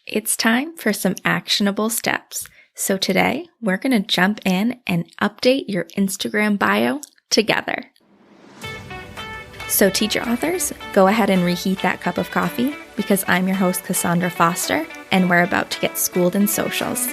It's time for some actionable steps. So today we're going to jump in and update your Instagram bio together. So teacher authors, go ahead and reheat that cup of coffee because I'm your host, Cassandra Foster, and we're about to get schooled in socials.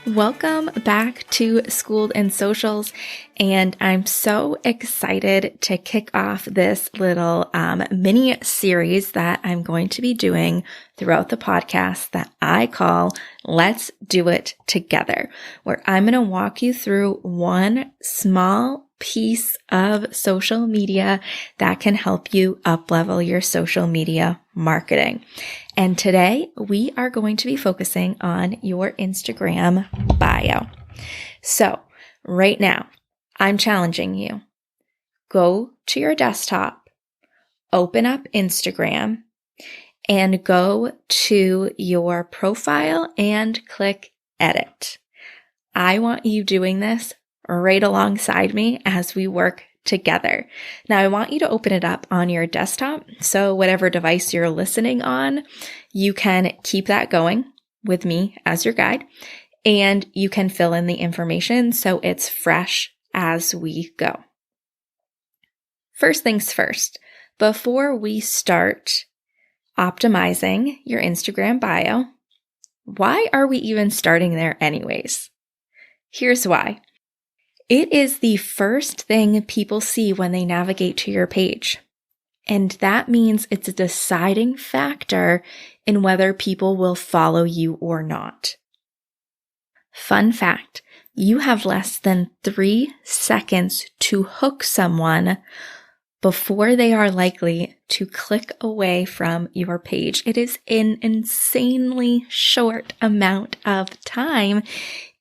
Welcome back to Schooled in Socials, and I'm so excited to kick off this little mini series that I'm going to be doing throughout the podcast that I call Let's Do It Together, where I'm going to walk you through one small piece of social media that can help you up-level your social media marketing. And today we are going to be focusing on your Instagram bio. So right now, I'm challenging you. Go to your desktop, open up Instagram, and go to your profile and click edit. I want you doing this right alongside me as we work together. Now, I want you to open it up on your desktop. So whatever device you're listening on, you can keep that going with me as your guide, and you can fill in the information so it's fresh as we go. First things first, before we start optimizing your Instagram bio, why are we even starting there anyways? Here's why. It is the first thing people see when they navigate to your page. And that means it's a deciding factor in whether people will follow you or not. Fun fact, you have less than 3 seconds to hook someone before they are likely to click away from your page. It is an insanely short amount of time,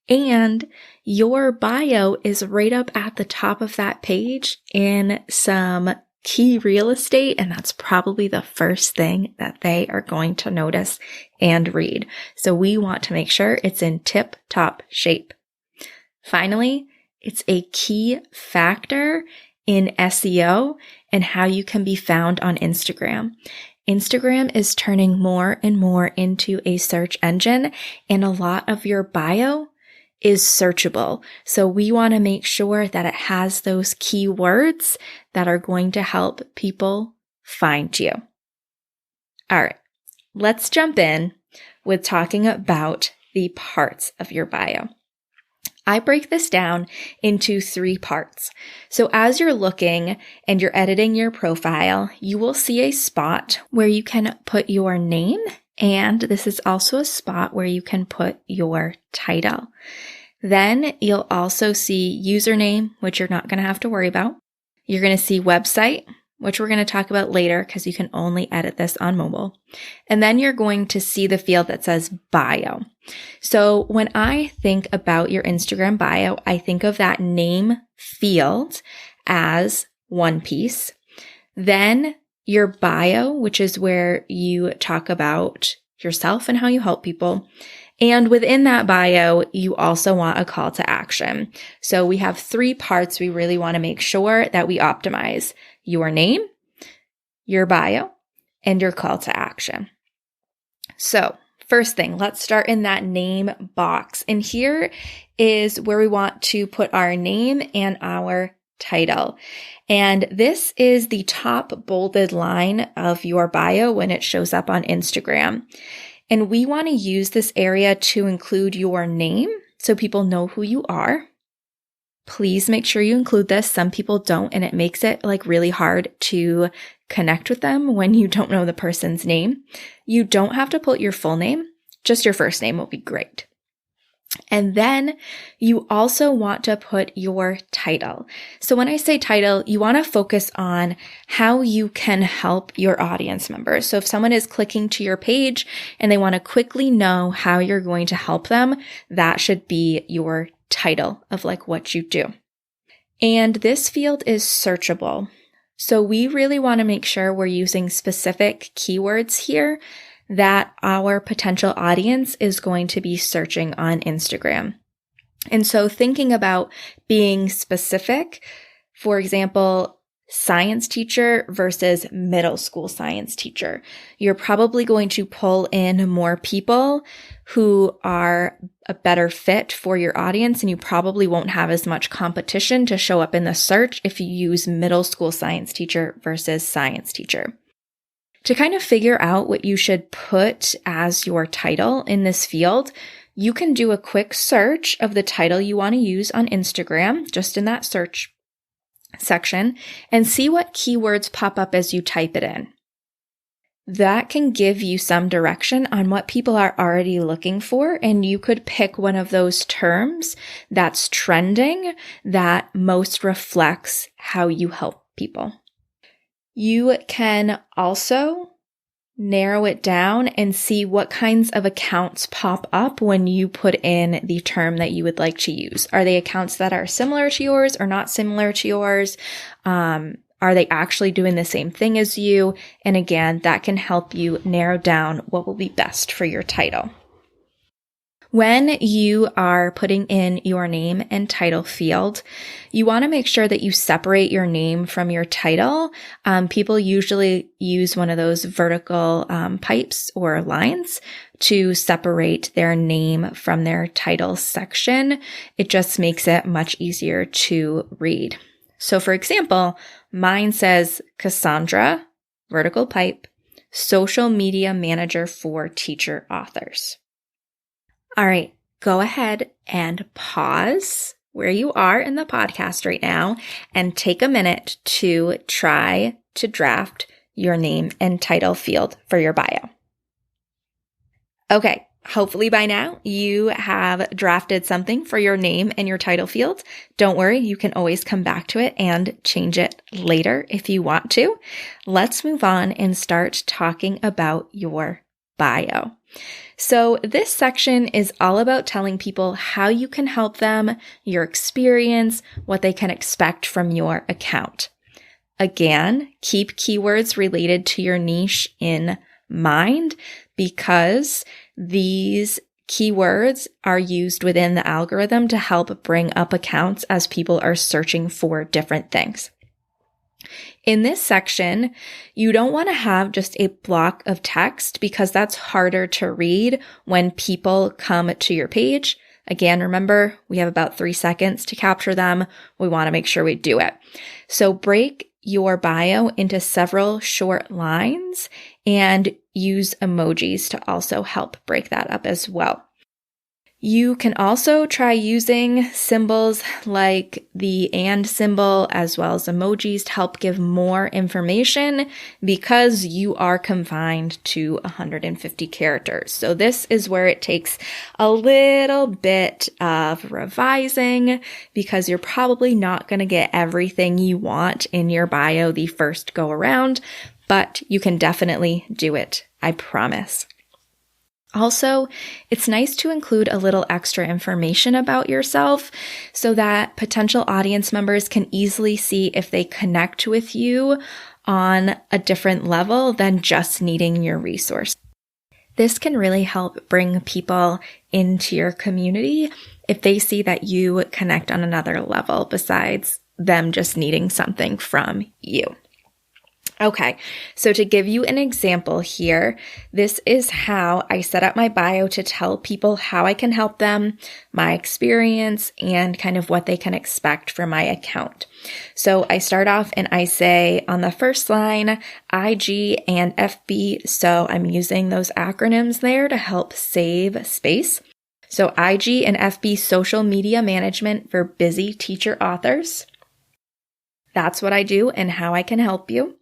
and your bio is right up at the top of that page in some key real estate, and that's probably the first thing that they are going to notice and read. So we want to make sure it's in tip-top shape. Finally, it's a key factor in SEO and how you can be found on Instagram. Instagram is turning more and more into a search engine, and a lot of your bio is searchable. So we want to make sure that it has those keywords that are going to help people find you. All right, let's jump in with talking about the parts of your bio. I break this down into 3 parts. So as you're looking and you're editing your profile, you will see a spot where you can put your name, and this is also a spot where you can put your title. Then you'll also see username, which you're not going to have to worry about. You're going to see website, which we're going to talk about later because you can only edit this on mobile. And then you're going to see the field that says bio. So when I think about your Instagram bio, I think of that name field as one piece. Then your bio, which is where you talk about yourself and how you help people. And within that bio, you also want a call to action. So we have 3 parts we really want to make sure that we optimize: your name, your bio, and your call to action. So first thing, let's start in that name box. And here is where we want to put our name and our title. And this is the top bolded line of your bio when it shows up on Instagram. And we want to use this area to include your name so people know who you are. Please make sure you include this. Some people don't, and it makes it really hard to connect with them when you don't know the person's name. You don't have to put your full name, just your first name will be great. And then you also want to put your title. So when I say title, you want to focus on how you can help your audience members. So if someone is clicking to your page and they want to quickly know how you're going to help them, that should be your title of what you do. And this field is searchable. So we really want to make sure we're using specific keywords here that our potential audience is going to be searching on Instagram. And so thinking about being specific, for example, science teacher versus middle school science teacher. You're probably going to pull in more people who are a better fit for your audience, and you probably won't have as much competition to show up in the search if you use middle school science teacher versus science teacher. To kind of figure out what you should put as your title in this field, you can do a quick search of the title you want to use on Instagram, just in that search section, and see what keywords pop up as you type it in. That can give you some direction on what people are already looking for, and you could pick one of those terms that's trending that most reflects how you help people. You can also narrow it down and see what kinds of accounts pop up when you put in the term that you would like to use. Are they accounts that are similar to yours or not similar to yours? Are they actually doing the same thing as you? And again, that can help you narrow down what will be best for your title. When you are putting in your name and title field, you want to make sure that you separate your name from your title. People usually use one of those vertical pipes or lines to separate their name from their title section. It just makes it much easier to read. So for example, mine says Cassandra, vertical pipe, social media manager for teacher authors. All right, go ahead and pause where you are in the podcast right now and take a minute to try to draft your name and title field for your bio. Okay, hopefully by now you have drafted something for your name and your title field. Don't worry, you can always come back to it and change it later if you want to. Let's move on and start talking about your bio. So this section is all about telling people how you can help them, your experience, what they can expect from your account. Again, keep keywords related to your niche in mind because these keywords are used within the algorithm to help bring up accounts as people are searching for different things. In this section, you don't want to have just a block of text because that's harder to read when people come to your page. Again, remember, we have about 3 seconds to capture them. We want to make sure we do it. So break your bio into several short lines and use emojis to also help break that up as well. You can also try using symbols like the and symbol as well as emojis to help give more information because you are confined to 150 characters. So this is where it takes a little bit of revising because you're probably not going to get everything you want in your bio the first go around, but you can definitely do it. I promise. Also, it's nice to include a little extra information about yourself so that potential audience members can easily see if they connect with you on a different level than just needing your resource. This can really help bring people into your community if they see that you connect on another level besides them just needing something from you. Okay, so to give you an example here, this is how I set up my bio to tell people how I can help them, my experience, and kind of what they can expect from my account. So I start off and I say on the first line, IG and FB, so I'm using those acronyms there to help save space. So IG and FB social media management for busy teacher authors. That's what I do and how I can help you.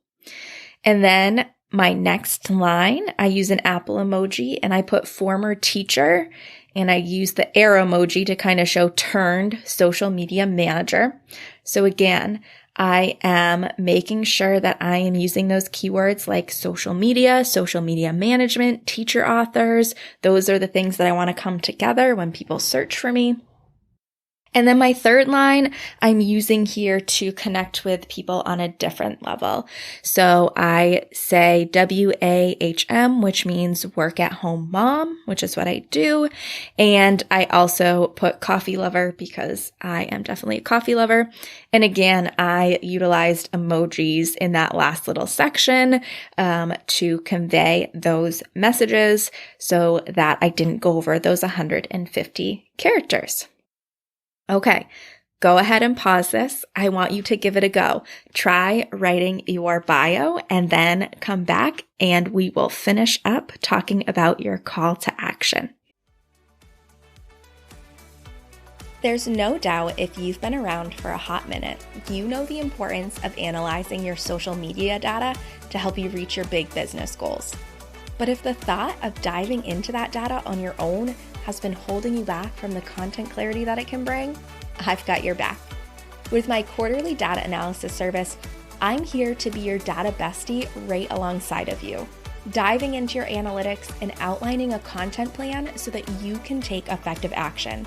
And then my next line, I use an apple emoji and I put former teacher and I use the arrow emoji to kind of show turned social media manager. So again, I am making sure that I am using those keywords like social media management, teacher authors. Those are the things that I want to come together when people search for me. And then my third line, I'm using here to connect with people on a different level. So I say WAHM, which means work at home mom, which is what I do. And I also put coffee lover because I am definitely a coffee lover. And again, I utilized emojis in that last little section to convey those messages so that I didn't go over those 150 characters. Okay, go ahead and pause this. I want you to give it a go. Try writing your bio and then come back and we will finish up talking about your call to action. There's no doubt if you've been around for a hot minute, you know the importance of analyzing your social media data to help you reach your big business goals. But if the thought of diving into that data on your own has been holding you back from the content clarity that it can bring, I've got your back. With my quarterly data analysis service, I'm here to be your data bestie right alongside of you, diving into your analytics and outlining a content plan so that you can take effective action.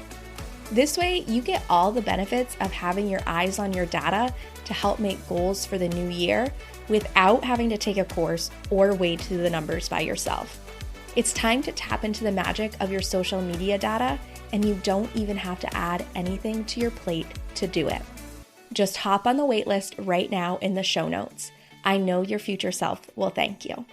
This way, you get all the benefits of having your eyes on your data to help make goals for the new year without having to take a course or wade through the numbers by yourself. It's time to tap into the magic of your social media data, and you don't even have to add anything to your plate to do it. Just hop on the waitlist right now in the show notes. I know your future self will thank you.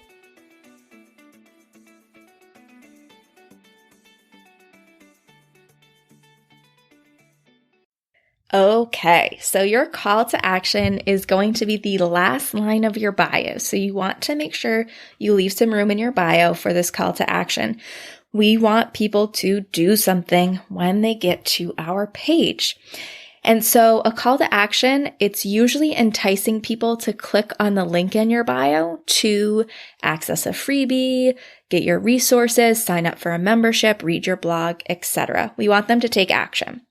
Okay, so your call to action is going to be the last line of your bio. So you want to make sure you leave some room in your bio for this call to action. We want people to do something when they get to our page. And so a call to action, it's usually enticing people to click on the link in your bio to access a freebie, get your resources, sign up for a membership, read your blog, etc. We want them to take action.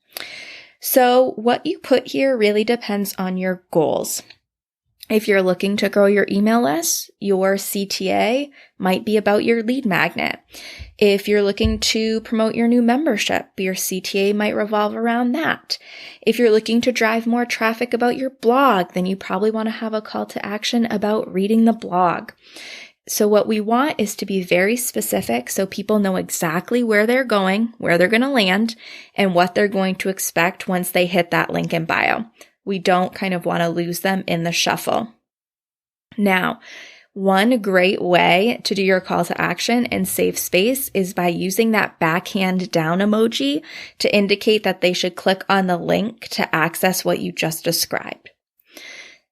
So what you put here really depends on your goals. If you're looking to grow your email list, your CTA might be about your lead magnet. If you're looking to promote your new membership, your CTA might revolve around that. If you're looking to drive more traffic about your blog, then you probably want to have a call to action about reading the blog. So what we want is to be very specific so people know exactly where they're going, where they're going to land, and what they're going to expect once they hit that link in bio. We don't kind of want to lose them in the shuffle. Now, one great way to do your call to action and save space is by using that backhand down emoji to indicate that they should click on the link to access what you just described.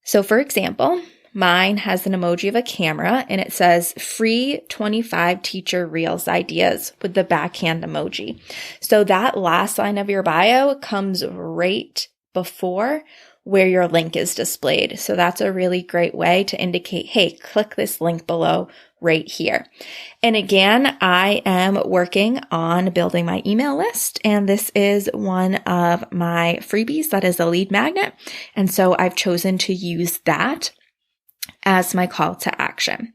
So for example, mine has an emoji of a camera and it says free 25 teacher reels ideas with the backhand emoji. So that last line of your bio comes right before where your link is displayed. So that's a really great way to indicate, hey, click this link below right here. And again, I am working on building my email list, and this is one of my freebies that is a lead magnet. And so I've chosen to use that as my call to action.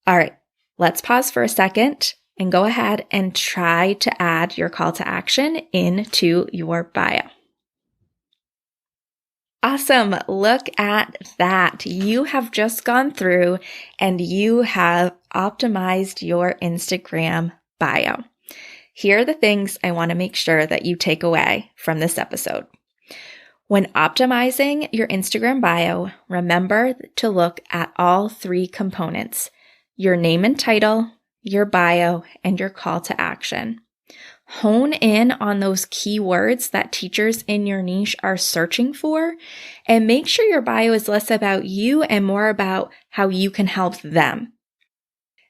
All right, let's pause for a second and go ahead and try to add your call to action into your bio. Awesome. Look at that. You have just gone through and you have optimized your Instagram bio. Here are the things I want to make sure that you take away from this episode. When optimizing your Instagram bio, remember to look at all three components: your name and title, your bio, and your call to action. Hone in on those keywords that teachers in your niche are searching for, and make sure your bio is less about you and more about how you can help them.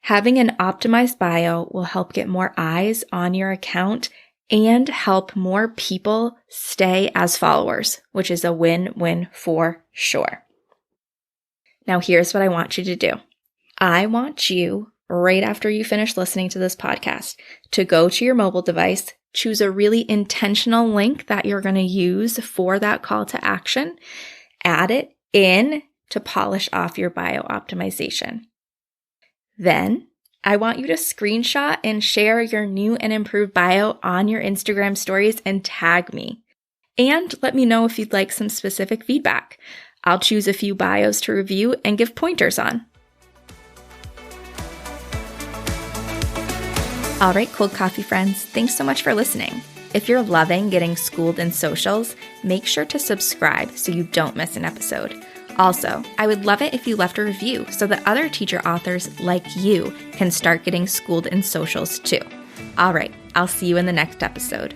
Having an optimized bio will help get more eyes on your account and help more people stay as followers, which is a win-win for sure. Now, here's what I want you to do. I want you, right after you finish listening to this podcast, to go to your mobile device, choose a really intentional link that you're going to use for that call to action, add it in to polish off your bio optimization. Then I want you to screenshot and share your new and improved bio on your Instagram stories and tag me. And let me know if you'd like some specific feedback. I'll choose a few bios to review and give pointers on. All right, cold coffee friends, thanks so much for listening. If you're loving getting schooled in socials, make sure to subscribe so you don't miss an episode. Also, I would love it if you left a review so that other teacher authors like you can start getting schooled in socials too. All right, I'll see you in the next episode.